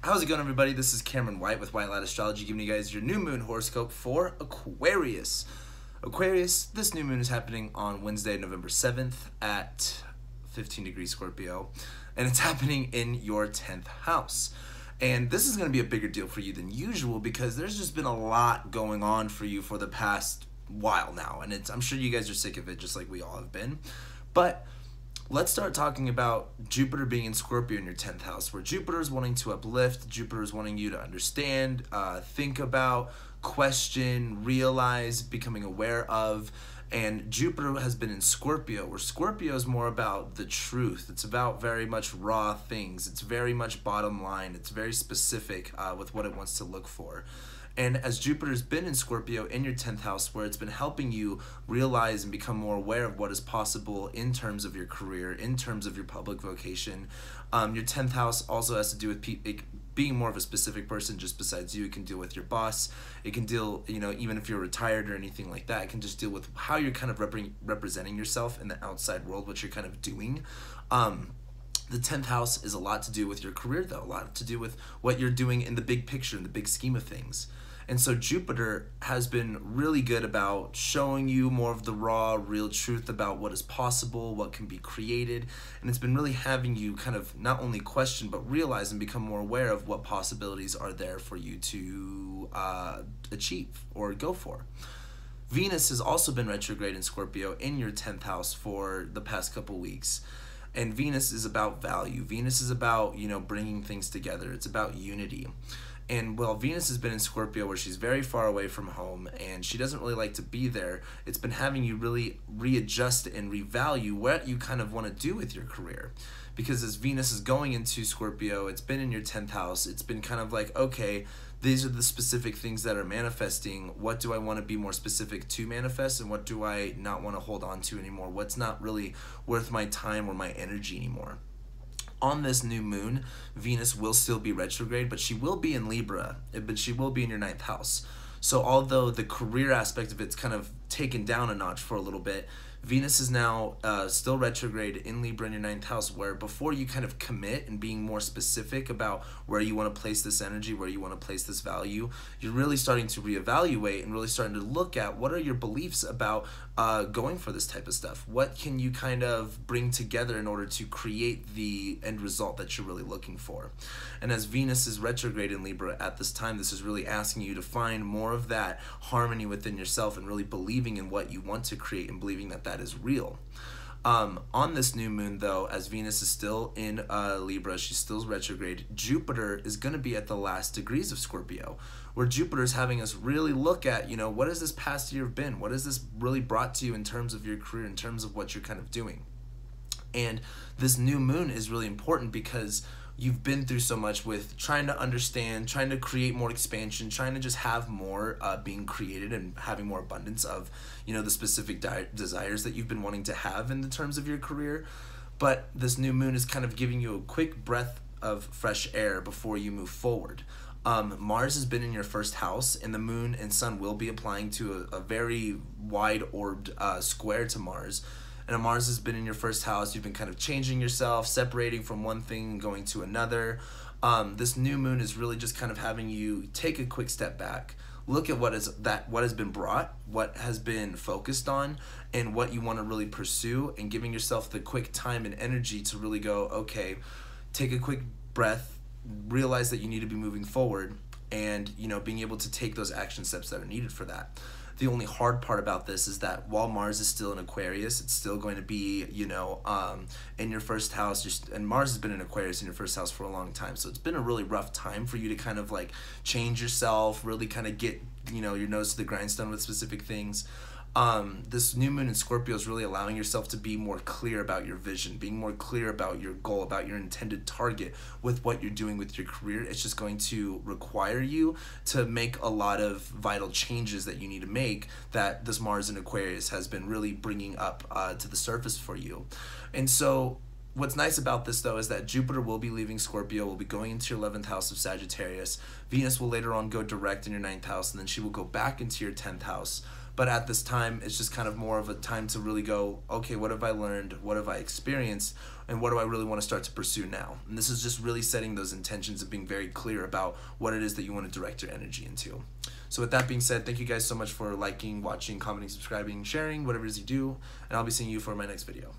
How's it going, everybody? This is Cameron White with White Light Astrology, giving you guys your new moon horoscope for Aquarius. Aquarius, this new moon is happening on Wednesday, November 7th at 15 degrees Scorpio, and it's happening in your 10th house. And this is going to be a bigger deal for you than usual because there's just been a lot going on for you for the past while now, and I'm sure you guys are sick of it just like we all have been. But let's start talking about Jupiter being in Scorpio in your 10th house, where Jupiter is wanting to uplift, Jupiter is wanting you to understand, think about, question, realize, becoming aware of. And Jupiter has been in Scorpio, where Scorpio is more about the truth. It's about very much raw things. It's very much bottom line. It's very specific with what it wants to look for. And as Jupiter's been in Scorpio in your 10th house, where it's been helping you realize and become more aware of what is possible in terms of your career, in terms of your public vocation, your 10th house also has to do with being more of a specific person just besides you. It can deal with your boss. It can deal, even if you're retired or anything like that, it can just deal with how you're kind of representing yourself in the outside world, what you're kind of doing. The 10th house is a lot to do with your career, though, a lot to do with what you're doing in the big picture, in the big scheme of things. And so Jupiter has been really good about showing you more of the raw, real truth about what is possible, what can be created. And it's been really having you kind of not only question, but realize and become more aware of what possibilities are there for you to achieve or go for. Venus has also been retrograde in Scorpio in your 10th house for the past couple weeks. And Venus is about value. Venus is about, bringing things together. It's about unity. And while Venus has been in Scorpio, where she's very far away from home and she doesn't really like to be there, it's been having you really readjust and revalue what you kind of want to do with your career. Because as Venus is going into Scorpio, it's been in your 10th house, it's been kind of like, okay, these are the specific things that are manifesting. What do I want to be more specific to manifest, and what do I not want to hold on to anymore? What's not really worth my time or my energy anymore? On this new moon, Venus will still be retrograde, but she will be in Libra, but she will be in your 9th house. So although the career aspect of it's kind of taken down a notch for a little bit, Venus is now still retrograde in Libra in your 9th house, where before you kind of commit and being more specific about where you want to place this energy, where you want to place this value, you're really starting to reevaluate and really starting to look at what are your beliefs about going for this type of stuff. What can you kind of bring together in order to create the end result that you're really looking for? And as Venus is retrograde in Libra at this time, this is really asking you to find more of that harmony within yourself and really believing in what you want to create and believing that that is real. On this new moon, though, as Venus is still in Libra, she's still retrograde, Jupiter is going to be at the last degrees of Scorpio, where Jupiter is having us really look at, what has this past year been? What has this really brought to you in terms of your career, in terms of what you're kind of doing? And this new moon is really important because you've been through so much with trying to understand, trying to create more expansion, trying to just have more being created and having more abundance of, the specific desires that you've been wanting to have in the terms of your career. But this new moon is kind of giving you a quick breath of fresh air before you move forward. Mars has been in your 1st house, and the moon and sun will be applying to a very wide-orbed square to Mars. And Mars has been in your 1st house. You've been kind of changing yourself, separating from one thing and going to another. This new moon is really just kind of having you take a quick step back, look at what has been brought, what has been focused on, and what you want to really pursue, and giving yourself the quick time and energy to really go, okay, take a quick breath, realize that you need to be moving forward, and being able to take those action steps that are needed for that. The only hard part about this is that while Mars is still in Aquarius, it's still going to be, in your 1st house. And Mars has been in Aquarius in your 1st house for a long time. So it's been a really rough time for you to kind of like change yourself, really kind of get, your nose to the grindstone with specific things. This new moon in Scorpio is really allowing yourself to be more clear about your vision, being more clear about your goal, about your intended target with what you're doing with your career. It's just going to require you to make a lot of vital changes that you need to make that this Mars in Aquarius has been really bringing up to the surface for you. And so what's nice about this, though, is that Jupiter will be leaving Scorpio, will be going into your 11th house of Sagittarius. Venus will later on go direct in your 9th house, and then she will go back into your 10th house. But at this time, it's just kind of more of a time to really go, okay, what have I learned? What have I experienced? And what do I really want to start to pursue now? And this is just really setting those intentions and being very clear about what it is that you want to direct your energy into. So with that being said, thank you guys so much for liking, watching, commenting, subscribing, sharing, whatever it is you do. And I'll be seeing you for my next video.